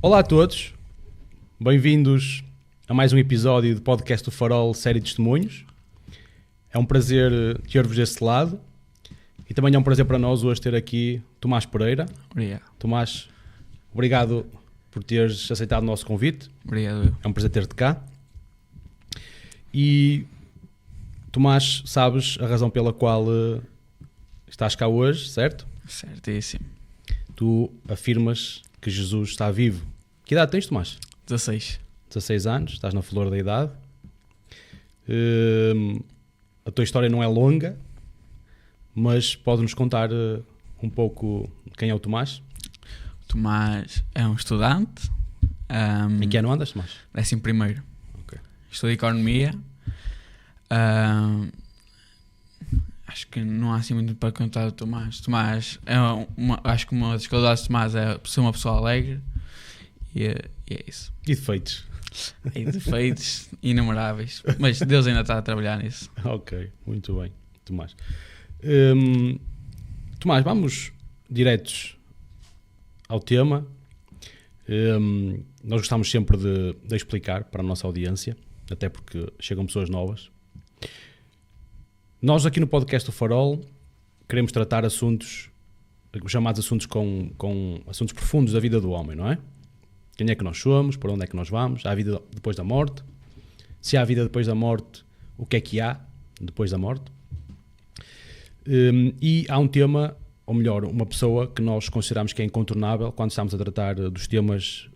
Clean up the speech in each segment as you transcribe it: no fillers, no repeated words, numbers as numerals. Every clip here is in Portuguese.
Olá a todos, bem-vindos a mais um episódio do podcast do Farol, série de testemunhos. É um prazer ter-vos desse lado e também é um prazer para nós hoje ter aqui Tomás Pereira. Obrigado. Tomás, obrigado por teres aceitado o nosso convite. Obrigado. É um prazer ter-te cá. E Tomás, sabes a razão pela qual estás cá hoje, certo? Certíssimo. Tu afirmas que Jesus está vivo. Que idade tens, Tomás? 16. 16 anos, estás na flor da idade. A tua história não é longa, mas pode-nos contar um pouco quem é o Tomás? O Tomás é um estudante. Em que ano andas, Tomás? 11º. Okay. Estudo Economia. Acho que não há assim muito para contar do Tomás. Tomás, acho que uma das qualidades de Tomás é ser uma pessoa alegre. E é isso. E defeitos? E defeitos inumeráveis. Mas Deus ainda está a trabalhar nisso. Ok, muito bem, Tomás. Tomás, vamos diretos ao tema. Nós gostamos sempre de explicar para a nossa audiência, até porque chegam pessoas novas. Nós aqui no podcast do Farol queremos tratar assuntos, chamados assuntos com assuntos profundos da vida do homem, não é? Quem é que nós somos, para onde é que nós vamos, há vida depois da morte, se há vida depois da morte, o que é que há depois da morte? E há um tema, ou melhor, uma pessoa que nós consideramos que é incontornável quando estamos a tratar dos temas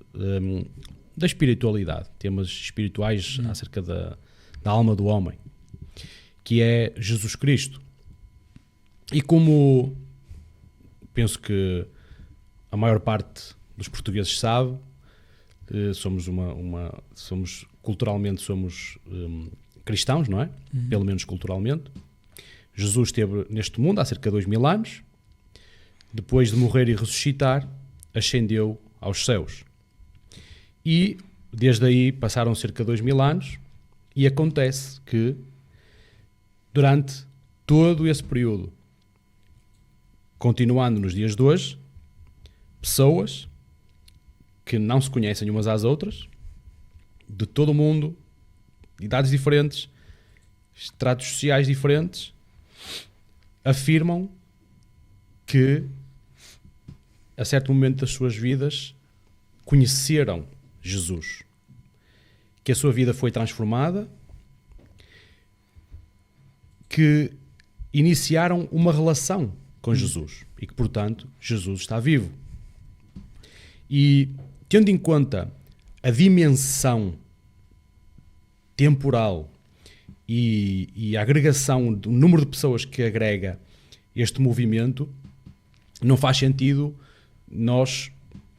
da espiritualidade, temas espirituais acerca da alma do homem, que é Jesus Cristo. E como penso que a maior parte dos portugueses sabe, somos culturalmente cristãos, não é? Pelo menos culturalmente. Jesus esteve neste mundo há cerca de 2000 anos, depois de morrer e ressuscitar, ascendeu aos céus. E desde aí passaram cerca de 2000 anos e acontece que durante todo esse período, continuando nos dias de hoje, pessoas que não se conhecem umas às outras, de todo o mundo, idades diferentes, estratos sociais diferentes, afirmam que a certo momento das suas vidas conheceram Jesus, que a sua vida foi transformada, que iniciaram uma relação com Jesus e que, portanto, Jesus está vivo. E, tendo em conta a dimensão temporal e a agregação do número de pessoas que agrega este movimento, não faz sentido nós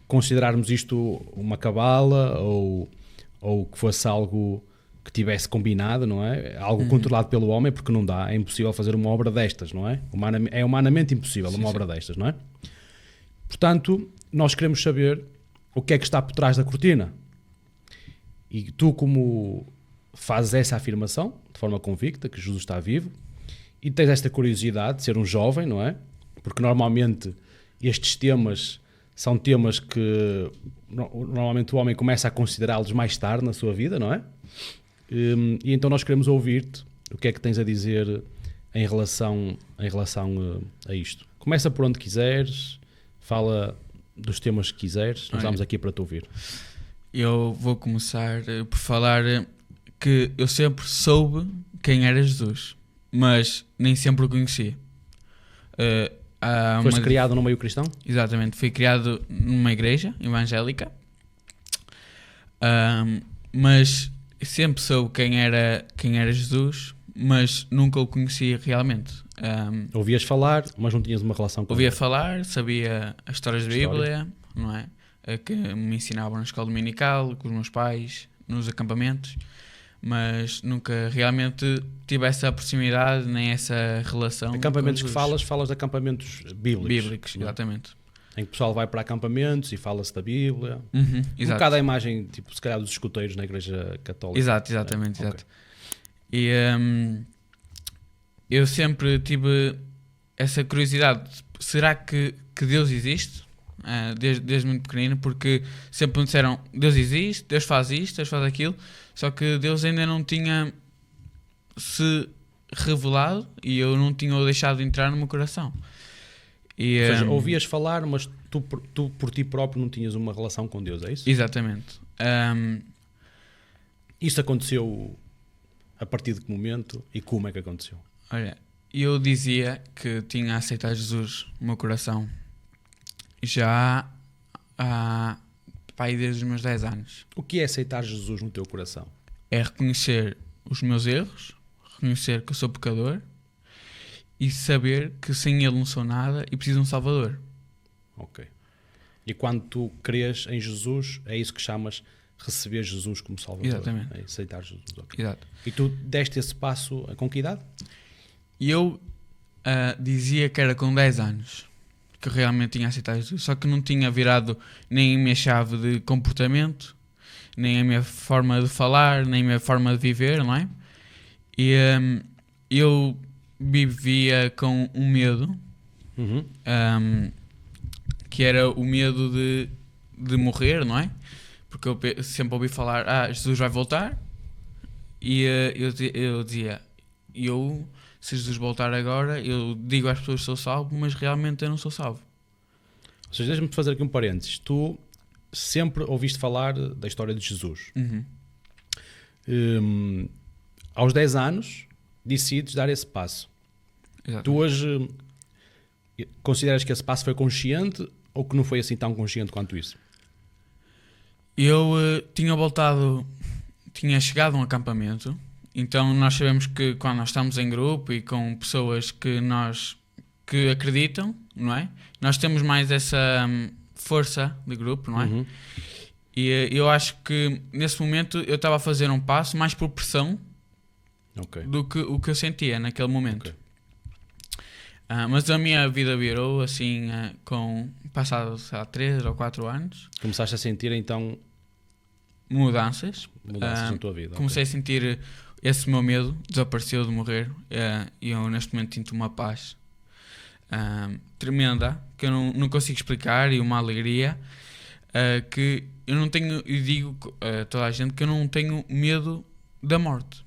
considerarmos isto uma cabala ou que fosse algo que tivesse combinado, não é? Algo controlado pelo homem, porque não dá, é impossível fazer uma obra destas, não é? É humanamente impossível uma obra destas, não é? Portanto, nós queremos saber o que é que está por trás da cortina. E tu, como fazes essa afirmação, de forma convicta, que Jesus está vivo, e tens esta curiosidade de ser um jovem, não é? Porque normalmente estes temas são temas que normalmente o homem começa a considerá-los mais tarde na sua vida, não é? E então nós queremos ouvir-te o que é que tens a dizer em relação a isto. Começa por onde quiseres, fala dos temas que quiseres, nós estamos aqui para te ouvir. Eu vou começar por falar que eu sempre soube quem era Jesus, mas nem sempre o conhecia. Foste criado no meio cristão? Exatamente, fui criado numa igreja evangélica, mas sempre soube quem era Jesus, mas nunca o conhecia realmente. Ouvias falar, mas não tinhas uma relação com ele. Ouvia falar, sabia as histórias da Bíblia, não é? Que me ensinavam na escola dominical, com os meus pais, nos acampamentos, mas nunca realmente tive essa proximidade, nem essa relação. Acampamentos que falas de acampamentos bíblicos. Bíblicos, exatamente. Em que o pessoal vai para acampamentos e fala-se da Bíblia. Um Exato. bocado a imagem, tipo, se calhar dos escuteiros na igreja católica. Exatamente. Okay. E eu sempre tive essa curiosidade. Será que Deus existe? desde muito pequenino, porque sempre me disseram: Deus existe, Deus faz isto, Deus faz aquilo, só que Deus ainda não tinha se revelado e eu não tinha o deixado entrar no meu coração. E, ou seja, ouvias falar, mas tu por ti próprio não tinhas uma relação com Deus, é isso? Exatamente. Isso aconteceu a partir de que momento e como é que aconteceu? Olha, eu dizia que tinha aceitado Jesus no meu coração já há desde os meus 10 anos. O que é aceitar Jesus no teu coração? É reconhecer os meus erros, reconhecer que eu sou pecador e saber que sem Ele não sou nada e preciso de um Salvador. Ok. E quando tu crês em Jesus, é isso que chamas receber Jesus como Salvador? Exatamente. É aceitar Jesus. Okay. Exato. E tu deste esse passo com que idade? E eu dizia que era com 10 anos que realmente tinha aceitado Jesus, só que não tinha virado nem a minha chave de comportamento, nem a minha forma de falar, nem a minha forma de viver, não é? E eu vivia com um medo, que era o medo de morrer, não é? Porque eu sempre ouvi falar: Jesus vai voltar, e eu dizia: se Jesus voltar agora, eu digo às pessoas que sou salvo, mas realmente eu não sou salvo. Ou seja, deixa-me fazer aqui um parênteses. Tu sempre ouviste falar da história de Jesus. Aos 10 anos, decides dar esse passo. Exato. Tu hoje consideras que esse passo foi consciente ou que não foi assim tão consciente quanto isso? Eu tinha chegado a um acampamento. Então nós sabemos que quando nós estamos em grupo e com pessoas que acreditam, não é? Nós temos mais essa força de grupo, não é? E eu acho que nesse momento eu estava a fazer um passo mais por pressão do que o que eu sentia naquele momento. Mas a minha vida virou assim, passados 3 ou 4 anos. Começaste a sentir então mudanças na tua vida. Comecei a sentir esse meu medo, desapareceu de morrer, e eu neste momento sinto uma paz tremenda, que eu não consigo explicar, e uma alegria que eu não tenho. Eu digo a toda a gente que eu não tenho medo da morte,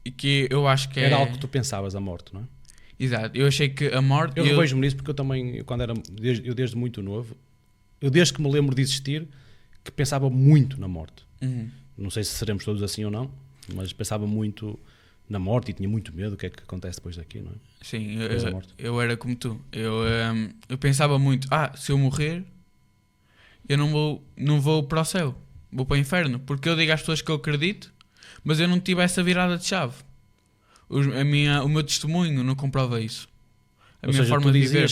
e que eu acho que era algo que tu pensavas, a morte, não é? Exato, eu achei que a morte... Eu revejo-me nisso porque eu também, desde muito novo, desde que me lembro de existir, que pensava muito na morte. Não sei se seremos todos assim ou não, mas pensava muito na morte e tinha muito medo do que é que acontece depois daqui, não é? Sim, eu era como tu. Eu pensava muito: se eu morrer, eu não vou para o céu, vou para o inferno, porque eu digo às pessoas que eu acredito, mas eu não tive essa virada de chave. O meu testemunho não comprova isso. Ou seja, forma de viver.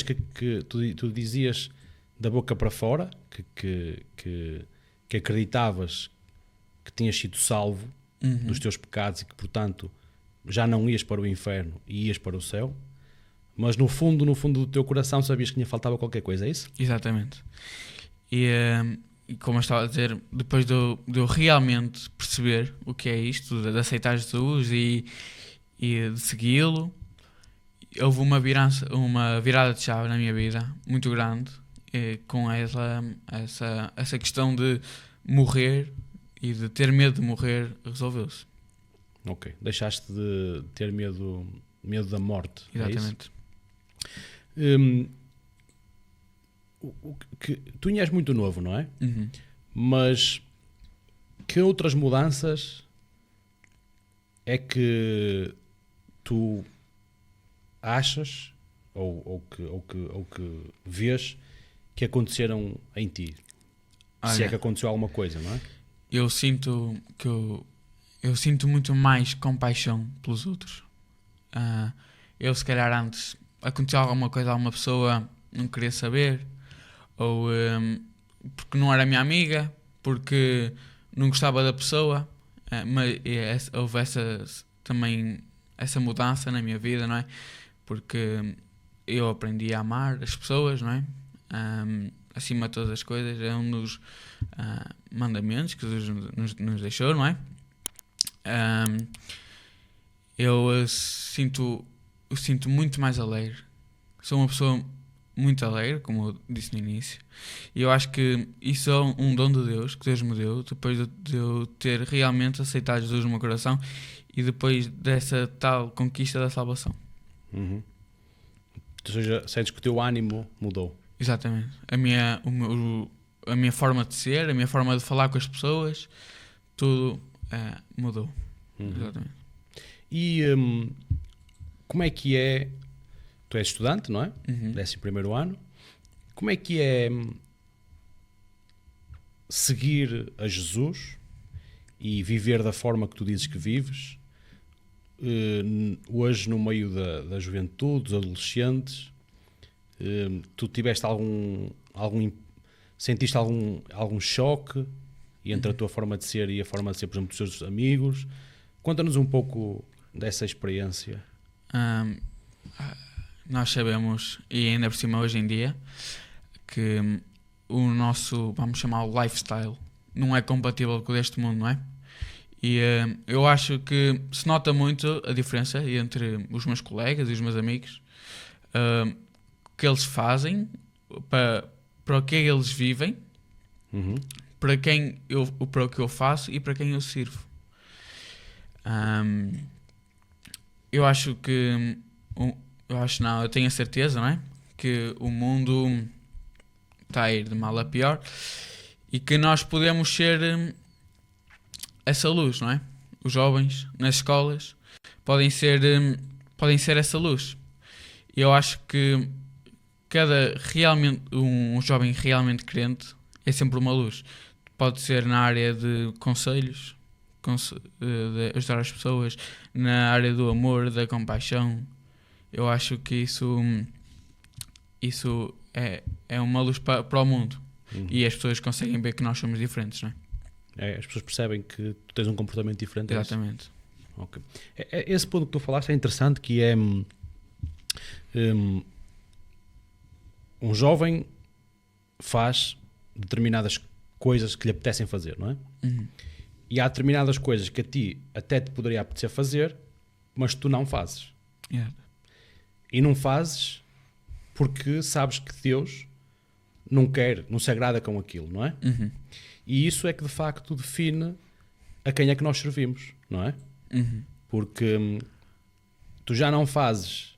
Tu dizias da boca para fora que acreditavas que tinhas sido salvo dos teus pecados e que, portanto, já não ias para o inferno e ias para o céu, mas no fundo do teu coração sabias que lhe faltava qualquer coisa, é isso? Exatamente. E como eu estava a dizer, depois de eu realmente perceber o que é isto, de aceitar Jesus e de segui-lo, houve uma virada de chave na minha vida muito grande, com essa questão de morrer e de ter medo de morrer resolveu-se. Ok, deixaste de ter medo da morte. Exatamente. É isso? Tu és muito novo, não é? Mas que outras mudanças é que tu achas ou que vês que aconteceram em ti? Olha, se é que aconteceu alguma coisa, não é? Eu sinto que eu sinto muito mais compaixão pelos outros. Eu, se calhar, antes aconteceu alguma coisa a uma pessoa, não queria saber, ou porque não era minha amiga, porque não gostava da pessoa, mas houve também essa mudança na minha vida, não é? Porque eu aprendi a amar as pessoas, não é? Acima de todas as coisas, é um dos mandamentos que Jesus nos deixou, não é? Eu sinto muito mais alegre. Sou uma pessoa muito alegre, como eu disse no início. E eu acho que isso é um dom de Deus, que Deus me deu, depois de eu ter realmente aceitado Jesus no meu coração e depois dessa tal conquista da salvação. Ou seja, sentes que o teu ânimo mudou. Exatamente. A minha forma de ser, a minha forma de falar com as pessoas, tudo mudou. Exatamente. E como é que é? Tu és estudante, não é? 11º ano. Como é que é seguir a Jesus e viver da forma que tu dizes que vives hoje no meio da juventude, dos adolescentes? Tu tiveste sentiste algum choque entre a tua forma de ser e a forma de ser, por exemplo, dos teus amigos? Conta-nos um pouco dessa experiência. Nós sabemos, e ainda por cima hoje em dia, que o nosso, vamos chamar o lifestyle, não é compatível com o deste mundo, não é? E eu acho que se nota muito a diferença entre os meus colegas e os meus amigos, o que eles fazem, para o que eles vivem, para o que eu faço e para quem eu sirvo. Eu acho que... eu tenho a certeza, não é? Que o mundo está a ir de mal a pior e que nós podemos ser essa luz, não é? Os jovens nas escolas podem ser essa luz. E eu acho que um jovem realmente crente é sempre uma luz. Pode ser na área de conselhos, de ajudar as pessoas, na área do amor, da compaixão. Eu acho que isso é uma luz para o mundo. E as pessoas conseguem ver que nós somos diferentes, não é? As pessoas percebem que tu tens um comportamento diferente. Exatamente. Okay. Esse ponto que tu falaste é interessante, que é um jovem faz determinadas coisas que lhe apetecem fazer, não é? E há determinadas coisas que a ti até te poderia apetecer fazer, mas tu não fazes. E não fazes porque sabes que Deus não se agrada com aquilo, não é? E isso é que de facto define a quem é que nós servimos, não é? Porque tu já não fazes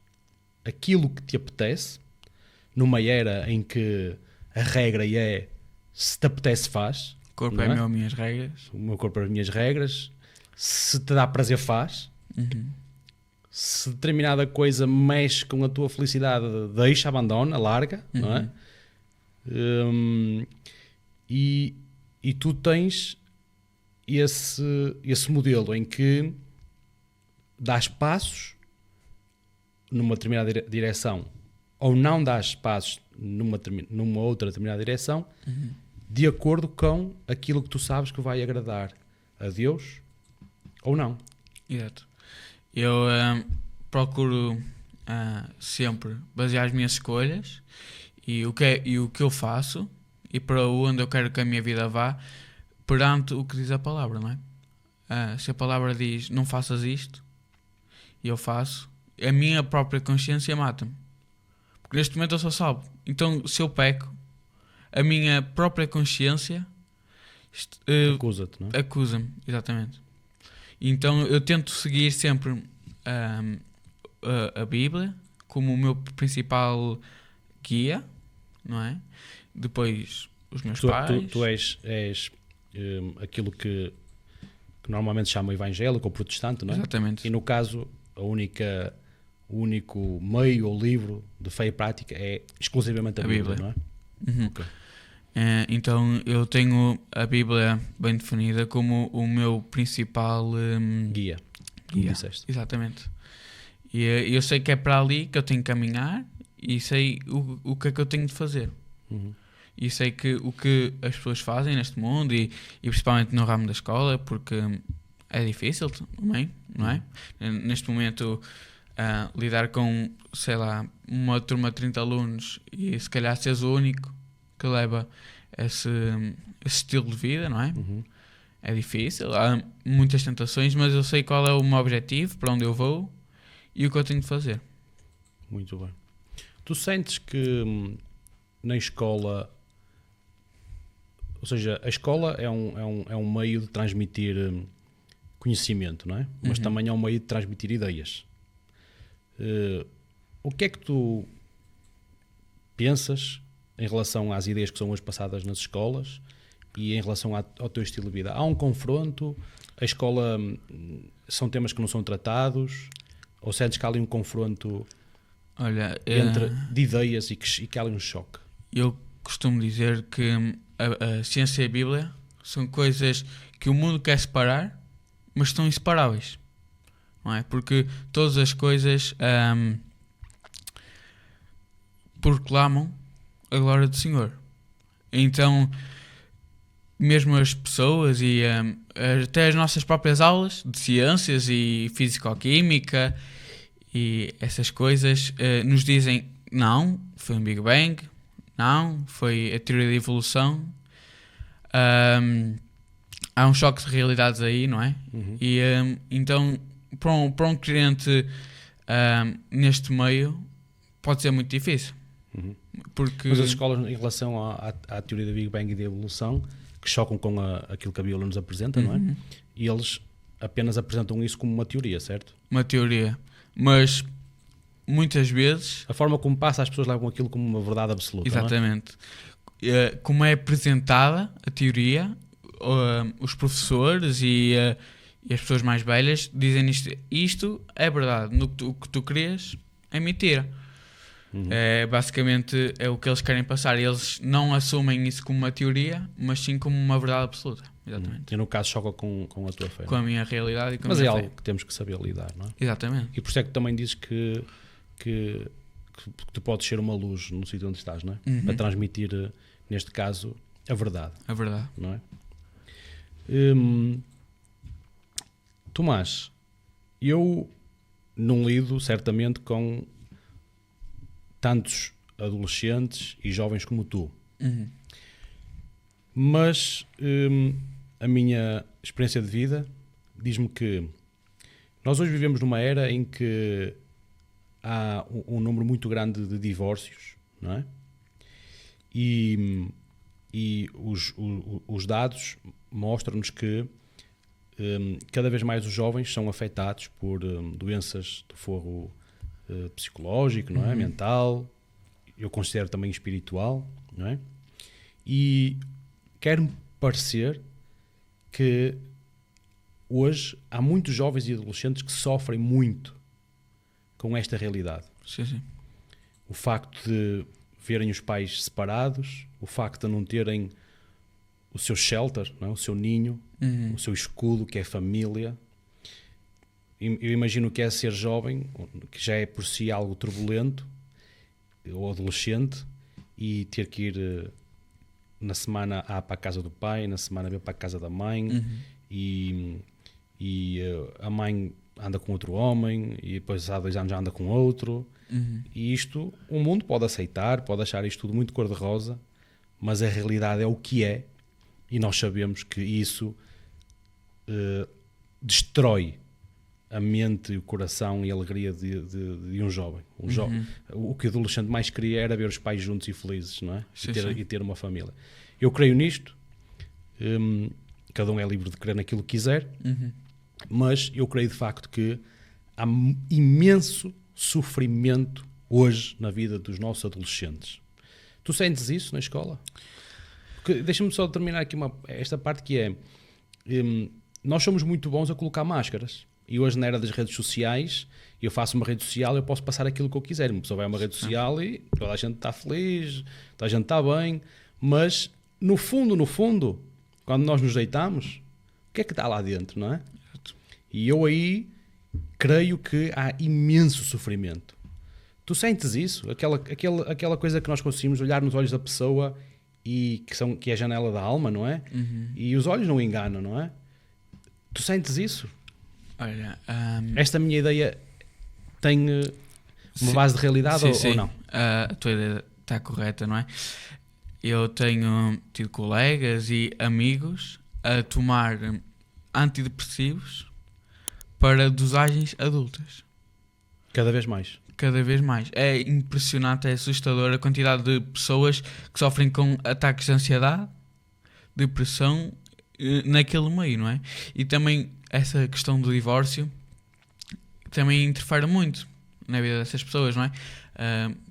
aquilo que te apetece numa era em que a regra é se te apetece faz. O corpo é meu, minhas regras. O meu corpo é as minhas regras. Se te dá prazer faz. Se determinada coisa mexe com a tua felicidade, deixa, abandona, larga, não é? E tu tens esse modelo em que dás passos numa determinada direção ou não dás passos numa outra determinada direção de acordo com aquilo que tu sabes que vai agradar a Deus ou não. Exato. Eu procuro sempre basear as minhas escolhas e o que eu faço e para onde eu quero que a minha vida vá perante o que diz a palavra, não é? Se a palavra diz não faças isto e eu faço, a minha própria consciência mata-me, porque neste momento eu sou salvo. Então se eu peco, a minha própria consciência acusa-te, não é? Acusa-me, exatamente. Então eu tento seguir sempre a Bíblia como o meu principal guia, não é? Depois os meus pais. Tu és aquilo que normalmente se chama evangélico ou protestante, não é? Exatamente. E no caso, o único meio ou livro de fé e prática é exclusivamente a Bíblia, não é? Okay. Então eu tenho a Bíblia bem definida como o meu principal guia. Exatamente. E eu sei que é para ali que eu tenho que caminhar e sei o que é que eu tenho de fazer. E sei que o que as pessoas fazem neste mundo e principalmente no ramo da escola, porque é difícil também, não é? Neste momento lidar com, sei lá, uma turma de 30 alunos e se calhar seres o único que leva esse estilo de vida, não é? É difícil, há muitas tentações, mas eu sei qual é o meu objetivo, para onde eu vou e o que eu tenho de fazer. Muito bem. Tu sentes que na escola, ou seja, a escola é um meio de transmitir conhecimento, não é? Mas também é um meio de transmitir ideias. O que é que tu pensas em relação às ideias que são hoje passadas nas escolas e em relação ao teu estilo de vida? Há um confronto? A escola são temas que não são tratados? Ou sentes que há ali um confronto de ideias e que há ali um choque? Eu costumo dizer que a ciência e a Bíblia são coisas que o mundo quer separar, mas estão inseparáveis, não é? Porque todas as coisas proclamam a glória do Senhor. Então, mesmo as pessoas e até as nossas próprias aulas de ciências e físico-química e essas coisas nos dizem não, foi um Big Bang, não, foi a teoria da evolução. Há um choque de realidades aí, não é? E então, para um crente neste meio, pode ser muito difícil. Porque... Mas as escolas, em relação à teoria da Big Bang e da evolução, que chocam com aquilo que a Bíblia nos apresenta, não é? E eles apenas apresentam isso como uma teoria, certo? Uma teoria. Mas, muitas vezes... A forma como passa, as pessoas levam aquilo como uma verdade absoluta. Exatamente. Não é? Como é apresentada a teoria, os professores e as pessoas mais velhas dizem isto é verdade, o que tu querias é mentira. Basicamente é o que eles querem passar. Eles não assumem isso como uma teoria, mas sim como uma verdade absoluta. Exatamente. E no caso choca com a tua fé. Com a minha realidade e com mas a minha fé. Mas é algo que temos que saber lidar, não é? Exatamente. E por isso é que também dizes que tu podes ser uma luz no sítio onde estás, não é? Para transmitir, neste caso, a verdade. A verdade. Não é? Tomás, eu não lido certamente com tantos adolescentes e jovens como tu. Mas a minha experiência de vida diz-me que nós hoje vivemos numa era em que há um número muito grande de divórcios, não é? E os dados mostram-nos que cada vez mais os jovens são afetados por doenças do forro psicológico, não é? Mental, eu considero também espiritual, não é? E quer-me parecer que hoje há muitos jovens e adolescentes que sofrem muito com esta realidade. Sim. O facto de verem os pais separados, o facto de não terem o seu shelter, não é? O seu ninho, o seu escudo, que é a família. Eu imagino que é ser jovem, que já é por si algo turbulento, ou adolescente, e ter que ir na semana A para a casa do pai, na semana B para a casa da mãe, e a mãe anda com outro homem, e depois há 2 anos já anda com outro. E isto, o mundo pode aceitar, pode achar isto tudo muito cor-de-rosa, mas a realidade é o que é, e nós sabemos que isso destrói a mente, o coração e a alegria de um jovem. O que o adolescente mais queria era ver os pais juntos e felizes, não é? E ter uma família. Eu creio nisto. Cada um é livre de crer naquilo que quiser, mas eu creio de facto que há imenso sofrimento hoje na vida dos nossos adolescentes. Tu sentes isso na escola? Porque, deixa-me só terminar aqui esta parte que é... nós somos muito bons a colocar máscaras. E hoje, na era das redes sociais, eu faço uma rede social, eu posso passar aquilo que eu quiser. Uma pessoa vai a uma rede social e toda a gente está feliz, toda a gente está bem, mas no fundo, quando nós nos deitamos, o que é que está lá dentro, não é? E eu aí creio que há imenso sofrimento. Tu sentes isso? Aquela coisa que nós conseguimos olhar nos olhos da pessoa e que é a janela da alma, não é? E os olhos não enganam, não é? Tu sentes isso? Olha, esta minha ideia tem uma base de realidade ou não? A tua ideia está correta, não é? Eu tenho tido colegas e amigos a tomar antidepressivos para dosagens adultas. Cada vez mais. cada vez mais. É impressionante, é assustador a quantidade de pessoas que sofrem com ataques de ansiedade, depressão, naquele meio, não é? E também essa questão do divórcio também interfere muito na vida dessas pessoas, não é?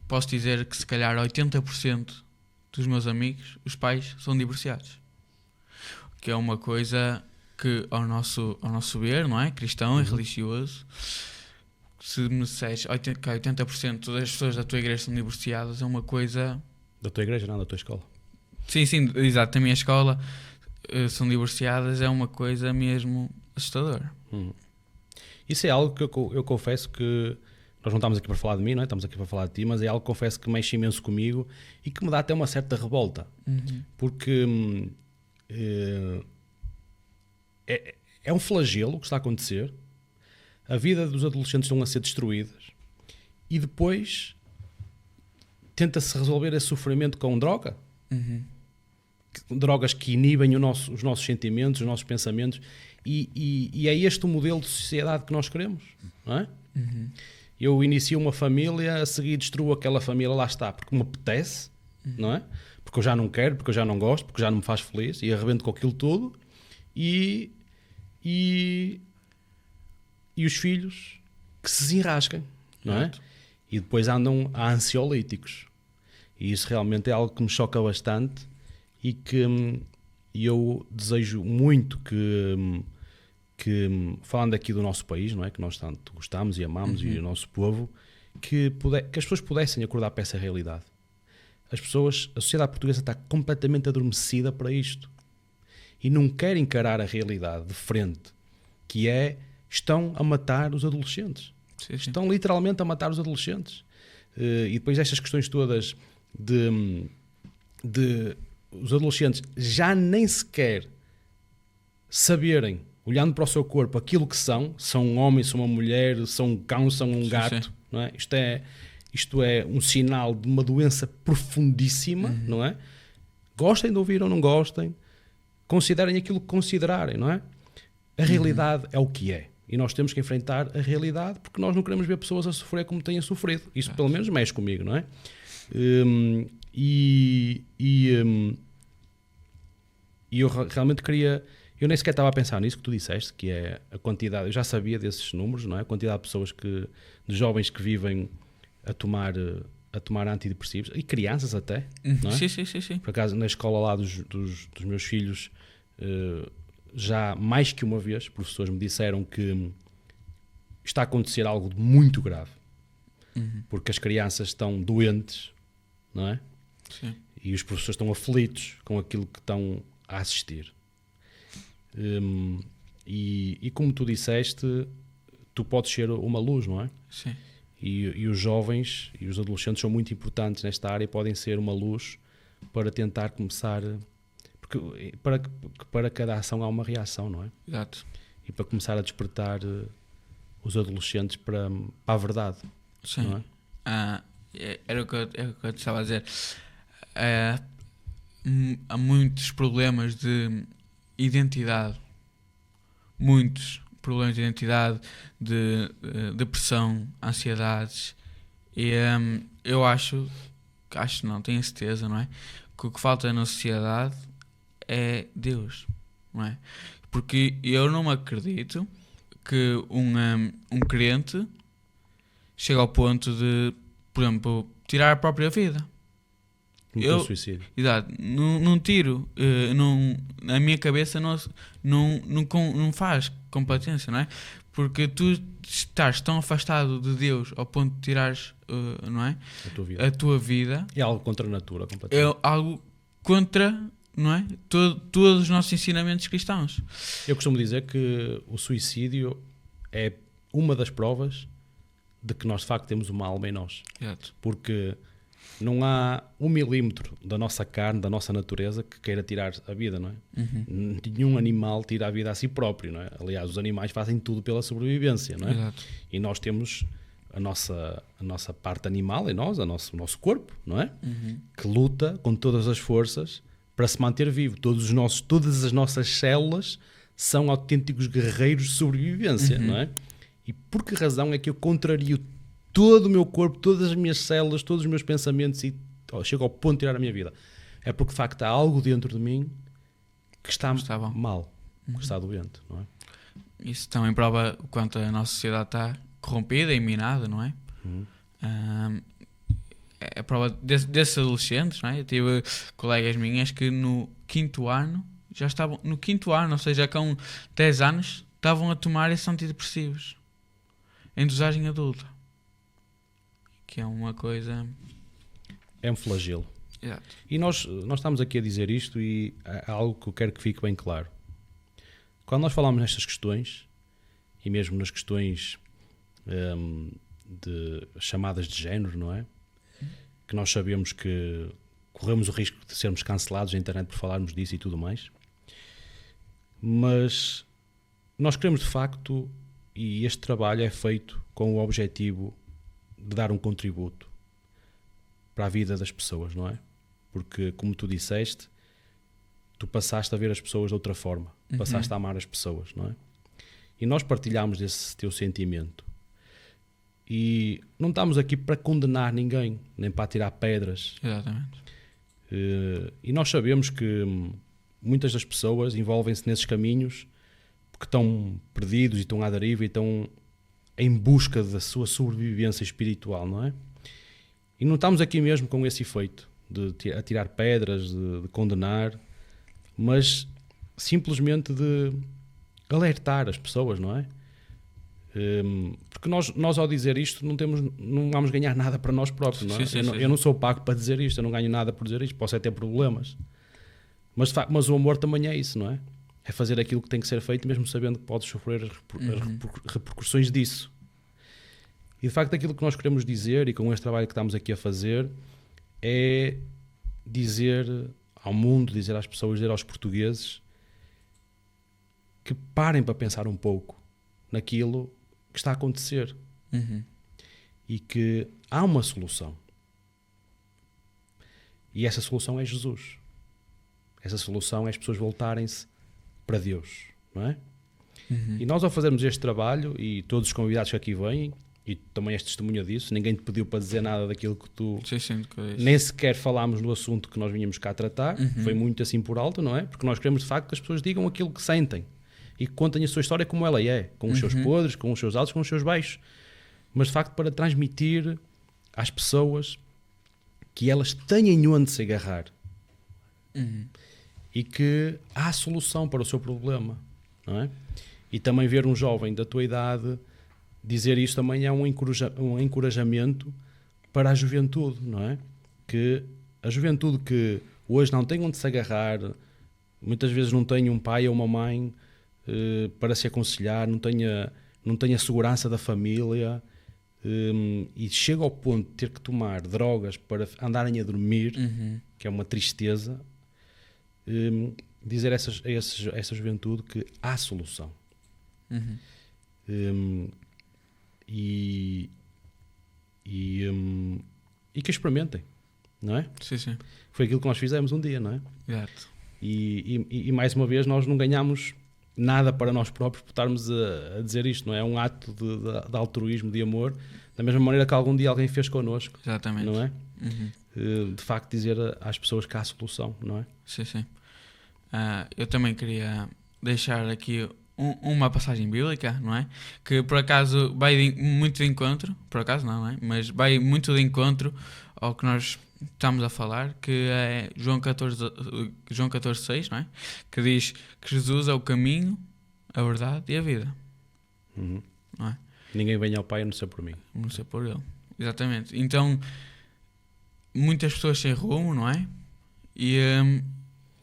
Posso dizer que se calhar 80% dos meus amigos, os pais, são divorciados. Que é uma coisa que ao nosso ver, não é? Cristão e religioso, se me disseres que 80% das pessoas da tua igreja são divorciadas, é uma coisa... Da tua igreja, não, da tua escola. Sim, exato, da minha escola são divorciadas, é uma coisa mesmo assustadora. Isso é algo que eu confesso que nós não estamos aqui para falar de mim, não é? Estamos aqui para falar de ti, mas é algo que confesso que mexe imenso comigo e que me dá até uma certa revolta. Porque é um flagelo o que está a acontecer. A vida dos adolescentes estão a ser destruídas e depois tenta-se resolver esse sofrimento com droga. Drogas que inibem os nossos sentimentos, os nossos pensamentos, e é este o modelo de sociedade que nós queremos, não é? Eu inicio uma família, a seguir destruo aquela família, lá está, porque me apetece, não é? Porque eu já não quero, porque eu já não gosto, porque já não me faz feliz, e arrebento com aquilo tudo, e os filhos que se desenrasquem, não é? E depois andam a ansiolíticos, e isso realmente é algo que me choca bastante, e que eu desejo muito que falando aqui do nosso país, não é? Que nós tanto gostamos e amamos, e o nosso povo, que as pessoas pudessem acordar para essa realidade. A sociedade portuguesa está completamente adormecida para isto e não quer encarar a realidade de frente, que estão a matar os adolescentes. Sim. Estão literalmente a matar os adolescentes. E depois estas questões todas de os adolescentes já nem sequer saberem, olhando para o seu corpo, aquilo que são um homem, são uma mulher, são um cão, são um gato, não é? Isto é um sinal de uma doença profundíssima, não é? Gostem de ouvir ou não gostem, considerem aquilo que considerarem, não é? A realidade é o que é. E nós temos que enfrentar a realidade, porque nós não queremos ver pessoas a sofrer como têm sofrido. Isso pelo menos mexe comigo, não é? E eu realmente queria... Eu nem sequer estava a pensar nisso que tu disseste, que é a quantidade... Eu já sabia desses números, não é? A quantidade de pessoas de jovens que vivem a tomar antidepressivos, e crianças até, não é? Sim. Por acaso, na escola lá dos meus filhos, já mais que uma vez, professores me disseram que está a acontecer algo de muito grave, porque as crianças estão doentes, não é? Sim. E os professores estão aflitos com aquilo que estão a assistir. E como tu disseste, tu podes ser uma luz, não é? Sim. E os jovens e os adolescentes são muito importantes nesta área e podem ser uma luz para tentar começar... Porque para cada ação há uma reação, não é? Exato. E para começar a despertar os adolescentes para a verdade. Sim. Não é? Era o que eu te estava a dizer. Há muitos problemas de identidade. Muitos problemas de identidade, de depressão, ansiedades. E eu acho não, tenho certeza, não é? Que o que falta na sociedade é Deus, não é? Porque eu não acredito que um crente chegue ao ponto de, por exemplo, tirar a própria vida. Suicídio. Exato, não tiro, na minha cabeça não faz competência, não é? Porque tu estás tão afastado de Deus ao ponto de tirares, não é? A tua vida. É algo contra a natura, completamente. É algo contra, não é? Todos os nossos ensinamentos cristãos. Eu costumo dizer que o suicídio é uma das provas de que nós de facto temos uma alma em nós. Exato. Porque não há 1 milímetro da nossa carne, da nossa natureza, que queira tirar a vida, não é? Nenhum animal tira a vida a si próprio, não é? Aliás, os animais fazem tudo pela sobrevivência, não é? Exato. E nós temos a nossa parte animal em nós, o nosso corpo, não é? Que luta com todas as forças para se manter vivo. Todas as nossas células são autênticos guerreiros de sobrevivência, não é? E por que razão é que eu contrario todo o meu corpo, todas as minhas células, todos os meus pensamentos e chego ao ponto de tirar a minha vida. É porque de facto há algo dentro de mim que está mal, que está doente, não é? Isso também prova o quanto a nossa sociedade está corrompida e minada, não é? É prova desses adolescentes, não é? Eu tive colegas minhas que no quinto ano, ou seja, com 10 anos, estavam a tomar esses antidepressivos em dosagem adulta. Que é uma coisa... É um flagelo. Exato. E nós estamos aqui a dizer isto e há algo que eu quero que fique bem claro. Quando nós falamos nestas questões, e mesmo nas questões de chamadas de género, não é? Que nós sabemos que corremos o risco de sermos cancelados na internet por falarmos disso e tudo mais. Mas nós queremos de facto, e este trabalho é feito com o objetivo de dar um contributo para a vida das pessoas, não é? Porque, como tu disseste, tu passaste a ver as pessoas de outra forma, passaste a amar as pessoas, não é? E nós partilhamos desse teu sentimento. E não estamos aqui para condenar ninguém, nem para tirar pedras. Exatamente. E nós sabemos que muitas das pessoas envolvem-se nesses caminhos porque estão perdidos e estão à deriva e estão em busca da sua sobrevivência espiritual, não é? E não estamos aqui mesmo com esse efeito de atirar pedras, de condenar, mas simplesmente de alertar as pessoas, não é? Porque nós ao dizer isto não vamos ganhar nada para nós próprios, não é? Sim, eu não sou pago para dizer isto, eu não ganho nada por dizer isto, posso é ter problemas, mas o amor também é isso, não é? É fazer aquilo que tem que ser feito mesmo sabendo que podes sofrer as repercussões disso. E de facto aquilo que nós queremos dizer, e com este trabalho que estamos aqui a fazer, é dizer ao mundo, dizer às pessoas, dizer aos portugueses que parem para pensar um pouco naquilo que está a acontecer e que há uma solução. E essa solução é Jesus. Essa solução é as pessoas voltarem-se para Deus, não é? E nós, ao fazermos este trabalho, e todos os convidados que aqui vêm, e também és testemunha disso, ninguém te pediu para dizer nada daquilo que tu... Nem sequer falámos no assunto que nós vinhamos cá tratar, foi muito assim por alto, não é? Porque nós queremos de facto que as pessoas digam aquilo que sentem e que contem a sua história como ela é, com os seus podres, com os seus altos, com os seus baixos, mas de facto para transmitir às pessoas que elas têm onde se agarrar e que há solução para o seu problema, não é? E também ver um jovem da tua idade dizer isto também é um encorajamento para a juventude, não é? Que a juventude que hoje não tem onde se agarrar, muitas vezes não tem um pai ou uma mãe para se aconselhar, não tem a segurança da família, e chega ao ponto de ter que tomar drogas para andarem a dormir, que é uma tristeza, dizer a essa juventude que há solução. E que experimentem, não é? Sim. Foi aquilo que nós fizemos um dia, não é? Exato. E mais uma vez nós não ganhamos nada para nós próprios por estarmos a dizer isto, não é? É um ato de altruísmo, de amor, da mesma maneira que algum dia alguém fez connosco. Exatamente. Não é? De facto dizer às pessoas que há solução, não é? Sim. Eu também queria deixar aqui uma passagem bíblica, não é? Que por acaso vai muito de encontro, por acaso não é? Mas vai muito de encontro ao que nós estamos a falar, que é João 14:6, não é? Que diz que Jesus é o caminho, a verdade e a vida. Não é? Ninguém vem ao Pai a não ser por mim. A não ser por Ele. Exatamente. Então, muitas pessoas sem rumo, não é? E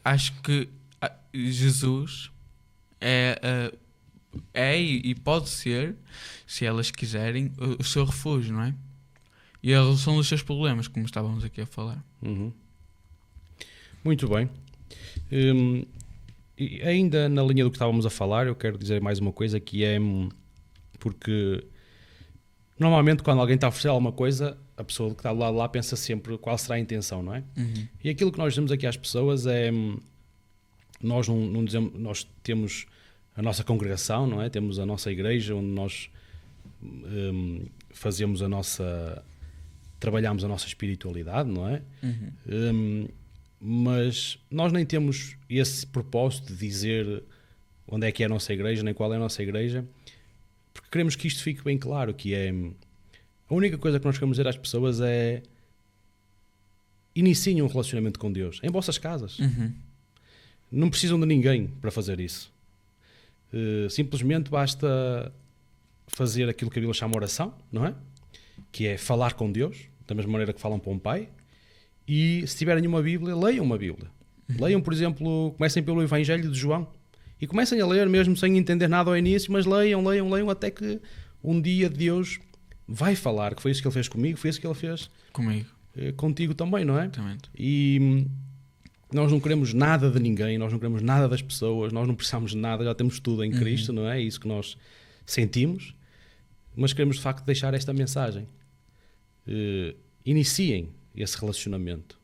acho que Jesus é e pode ser, se elas quiserem, o seu refúgio, não é? E a resolução dos seus problemas, como estávamos aqui a falar. Muito bem. E ainda na linha do que estávamos a falar, eu quero dizer mais uma coisa, que é porque normalmente quando alguém está a oferecer alguma coisa, a pessoa que está do lado de lá pensa sempre qual será a intenção, não é? E aquilo que nós dizemos aqui às pessoas é, nós não dizemos, nós temos a nossa congregação, não é? Temos a nossa igreja onde nós fazemos trabalhamos a nossa espiritualidade, não é? Mas nós nem temos esse propósito de dizer onde é que é a nossa igreja, nem qual é a nossa igreja, porque queremos que isto fique bem claro, que é a única coisa que nós queremos dizer às pessoas é iniciem um relacionamento com Deus em vossas casas. Não precisam de ninguém para fazer isso. Simplesmente basta fazer aquilo que a Bíblia chama oração, não é? Que é falar com Deus, da mesma maneira que falam para um pai. E se tiverem uma Bíblia, leiam uma Bíblia. Leiam, por exemplo, comecem pelo Evangelho de João. E comecem a ler mesmo sem entender nada ao início, mas leiam até que um dia Deus vai falar, que foi isso que Ele fez comigo, foi isso que Ele fez contigo também, não é? Exatamente. E nós não queremos nada de ninguém, nós não queremos nada das pessoas, nós não precisamos de nada, já temos tudo em Cristo, não é? É isso que nós sentimos, mas queremos de facto deixar esta mensagem. Iniciem esse relacionamento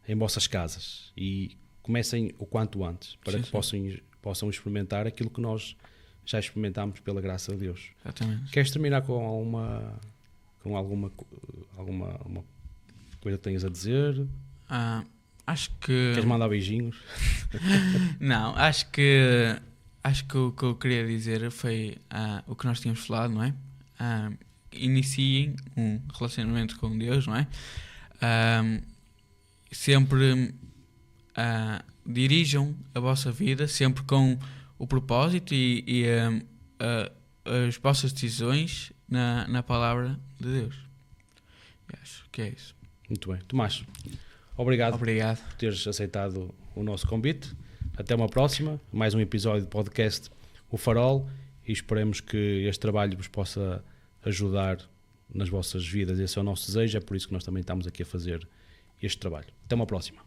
em vossas casas e comecem o quanto antes, para que possam experimentar aquilo que nós já experimentámos pela graça de Deus. Exatamente. Queres terminar com alguma coisa que tenhas a dizer? Acho que... Queres mandar beijinhos? Não, acho que o que eu queria dizer foi o que nós tínhamos falado, não é? Iniciem um relacionamento com Deus, não é? Sempre dirijam a vossa vida sempre com o propósito e as vossas decisões na palavra de Deus. Eu acho que é isso. Muito bem. Tomás, obrigado por teres aceitado o nosso convite. Até uma próxima, mais um episódio do podcast O Farol, e esperemos que este trabalho vos possa ajudar nas vossas vidas. Esse é o nosso desejo, é por isso que nós também estamos aqui a fazer este trabalho. Até uma próxima.